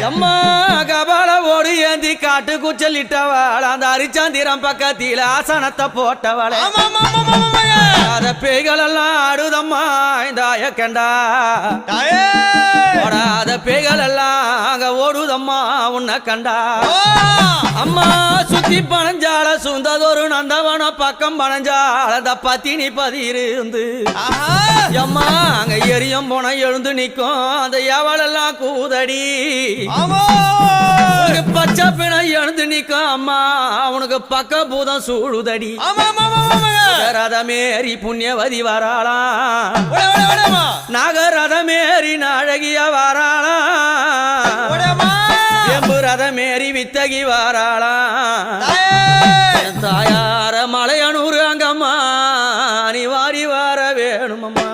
அம்மா கபால ஓடு ஏந்தி காட்டு குச்சலிட்டவள் அந்த அரிச்சந்திரம் பக்கத்தில ஆசனத்தை போட்டவள் அத பேய்கள் எல்லாம் ஆடுதம்மா இந்த ஆயக்கண்டா ஓடாத பேய்கள் எல்லாம் அங்க ஓடுதம்மா உன்னை கண்டா அம்மா சுத்தி பனஞ்சால சுந்ததொரு நந்தவன பக்கம் பனஞ்சால அந்த பத்தினி பதியிருந்து அம்மா அங்க எரியும் போன எழுந்து நிக்கும் அந்த எவளெல்லாம் கூதடி பச்சை பிணை எழுந்து நிக்கும் அம்மா அவனுக்கு பக்க பூதம் சூழுதடி ரதமேறி புண்ணியவதி வராளாம் நாகரதமேறி நாழகிய வராளாம் எம்பு ரதமேறி வித்தகி வராளாம் தாயார மலையனூர் அங்கம்மா நீ வாரி வர வேணுமம்மா